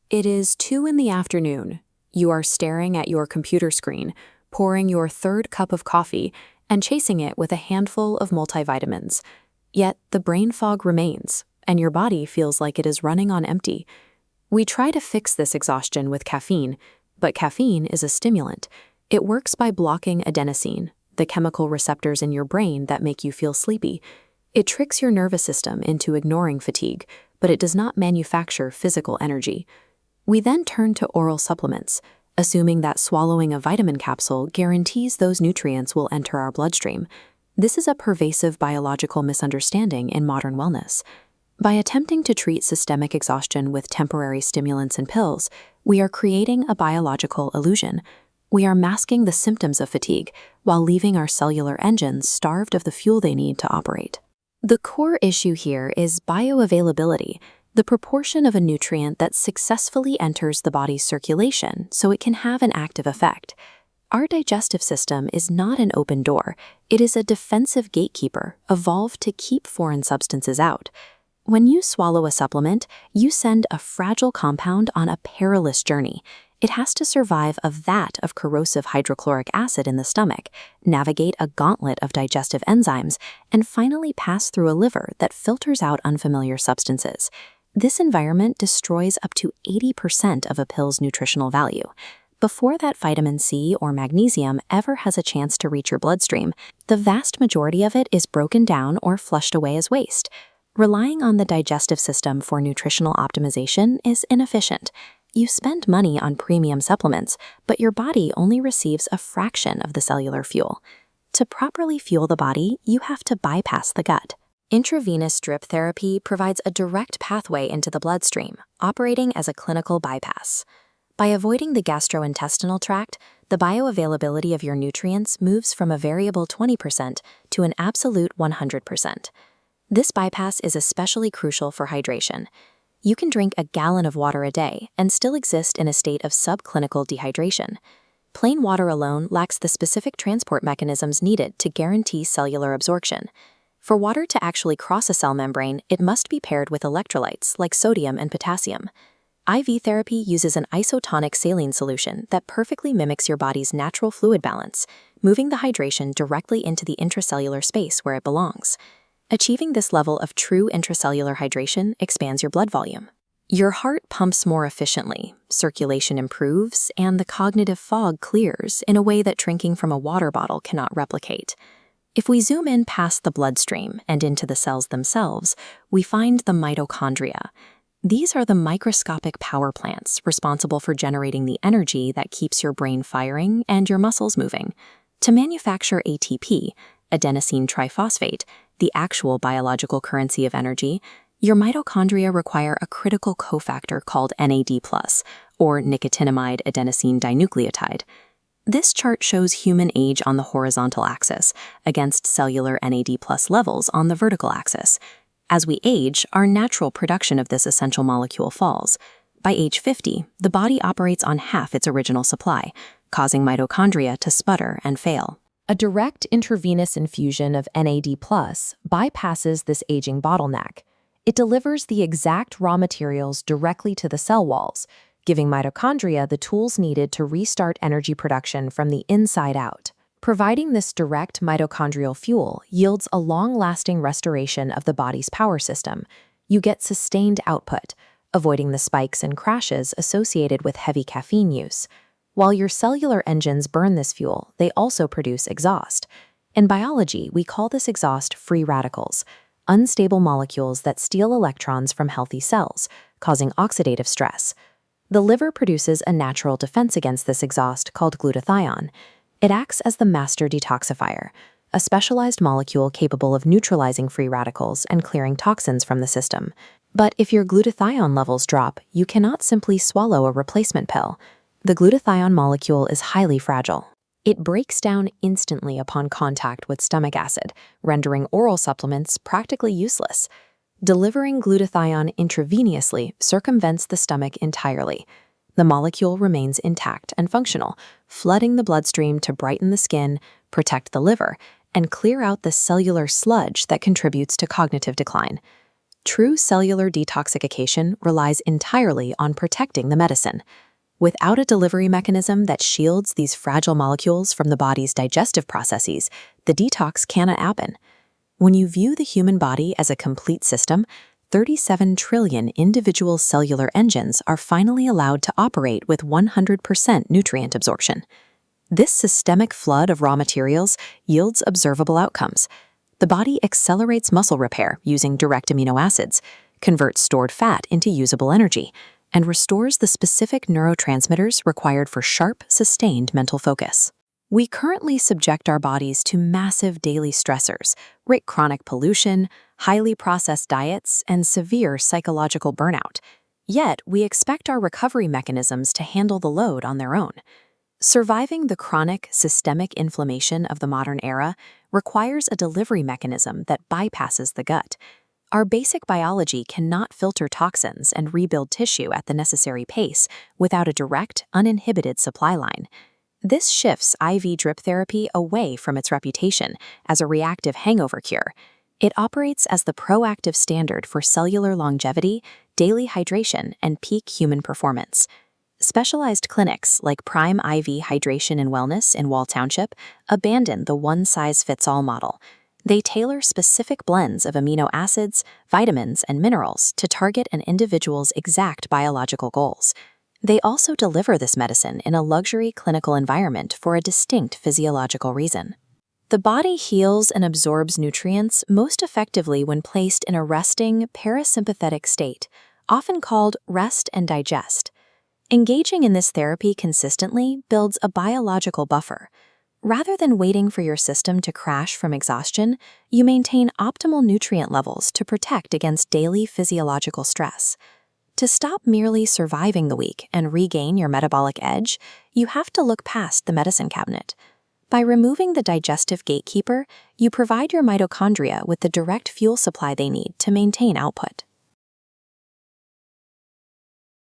It is 2 in the afternoon. You are staring at your computer screen, pouring your third cup of coffee, and chasing it with a handful of multivitamins. Yet the brain fog remains, and your body feels like it is running on empty. We try to fix this exhaustion with caffeine, but caffeine is a stimulant. It works by blocking adenosine, the chemical receptors in your brain that make you feel sleepy. It tricks your nervous system into ignoring fatigue, but it does not manufacture physical energy. We then turn to oral supplements, assuming that swallowing a vitamin capsule guarantees those nutrients will enter our bloodstream. This is a pervasive biological misunderstanding in modern wellness. By attempting to treat systemic exhaustion with temporary stimulants and pills, we are creating a biological illusion. We are masking the symptoms of fatigue while leaving our cellular engines starved of the fuel they need to operate. The core issue here is bioavailability, the proportion of a nutrient that successfully enters the body's circulation so it can have an active effect. Our digestive system is not an open door. It is a defensive gatekeeper, evolved to keep foreign substances out. When you swallow a supplement, you send a fragile compound on a perilous journey. It has to survive a vat of corrosive hydrochloric acid in the stomach, navigate a gauntlet of digestive enzymes, and finally pass through a liver that filters out unfamiliar substances. This environment destroys up to 80% of a pill's nutritional value. Before that vitamin C or magnesium ever has a chance to reach your bloodstream, the vast majority of it is broken down or flushed away as waste. Relying on the digestive system for nutritional optimization is inefficient. You spend money on premium supplements, but your body only receives a fraction of the cellular fuel. To properly fuel the body, you have to bypass the gut. Intravenous drip therapy provides a direct pathway into the bloodstream, operating as a clinical bypass. By avoiding the gastrointestinal tract, the bioavailability of your nutrients moves from a variable 20% to an absolute 100%. This bypass is especially crucial for hydration. You can drink a gallon of water a day and still exist in a state of subclinical dehydration. Plain water alone lacks the specific transport mechanisms needed to guarantee cellular absorption. For water to actually cross a cell membrane, it must be paired with electrolytes like sodium and potassium. IV therapy uses an isotonic saline solution that perfectly mimics your body's natural fluid balance, moving the hydration directly into the intracellular space where it belongs. Achieving this level of true intracellular hydration expands your blood volume. Your heart pumps more efficiently, circulation improves, and the cognitive fog clears in a way that drinking from a water bottle cannot replicate. If we zoom in past the bloodstream and into the cells themselves, we find the mitochondria. These are the microscopic power plants responsible for generating the energy that keeps your brain firing and your muscles moving. To manufacture ATP, adenosine triphosphate, the actual biological currency of energy, your mitochondria require a critical cofactor called NAD+, or nicotinamide adenosine dinucleotide. This chart shows human age on the horizontal axis against cellular NAD+ levels on the vertical axis. As we age, our natural production of this essential molecule falls. By age 50, the body operates on half its original supply, causing mitochondria to sputter and fail. A direct intravenous infusion of NAD+ bypasses this aging bottleneck. It delivers the exact raw materials directly to the cell walls, giving mitochondria the tools needed to restart energy production from the inside out. Providing this direct mitochondrial fuel yields a long-lasting restoration of the body's power system. You get sustained output, avoiding the spikes and crashes associated with heavy caffeine use. While your cellular engines burn this fuel, they also produce exhaust. In biology, we call this exhaust free radicals, unstable molecules that steal electrons from healthy cells, causing oxidative stress. The liver produces a natural defense against this exhaust called glutathione. It acts as the master detoxifier, a specialized molecule capable of neutralizing free radicals and clearing toxins from the system. But if your glutathione levels drop, you cannot simply swallow a replacement pill. The glutathione molecule is highly fragile. It breaks down instantly upon contact with stomach acid, rendering oral supplements practically useless. Delivering glutathione intravenously circumvents the stomach entirely. The molecule remains intact and functional, flooding the bloodstream to brighten the skin, protect the liver, and clear out the cellular sludge that contributes to cognitive decline. True cellular detoxification relies entirely on protecting the medicine. Without a delivery mechanism that shields these fragile molecules from the body's digestive processes, the detox cannot happen. When you view the human body as a complete system, 37 trillion individual cellular engines are finally allowed to operate with 100% nutrient absorption. This systemic flood of raw materials yields observable outcomes. The body accelerates muscle repair using direct amino acids, converts stored fat into usable energy, and restores the specific neurotransmitters required for sharp, sustained mental focus. We currently subject our bodies to massive daily stressors, chronic pollution, highly processed diets, and severe psychological burnout. Yet, we expect our recovery mechanisms to handle the load on their own. Surviving the chronic, systemic inflammation of the modern era requires a delivery mechanism that bypasses the gut. Our basic biology cannot filter toxins and rebuild tissue at the necessary pace without a direct, uninhibited supply line. This shifts IV drip therapy away from its reputation as a reactive hangover cure. It operates as the proactive standard for cellular longevity, daily hydration, and peak human performance. Specialized clinics like Prime IV Hydration and Wellness in Wall Township abandon the one-size-fits-all model. They tailor specific blends of amino acids, vitamins, and minerals to target an individual's exact biological goals. They also deliver this medicine in a luxury clinical environment for a distinct physiological reason. The body heals and absorbs nutrients most effectively when placed in a resting, parasympathetic state, often called rest and digest. Engaging in this therapy consistently builds a biological buffer. Rather than waiting for your system to crash from exhaustion, you maintain optimal nutrient levels to protect against daily physiological stress. To stop merely surviving the week and regain your metabolic edge, you have to look past the medicine cabinet. By removing the digestive gatekeeper, you provide your mitochondria with the direct fuel supply they need to maintain output.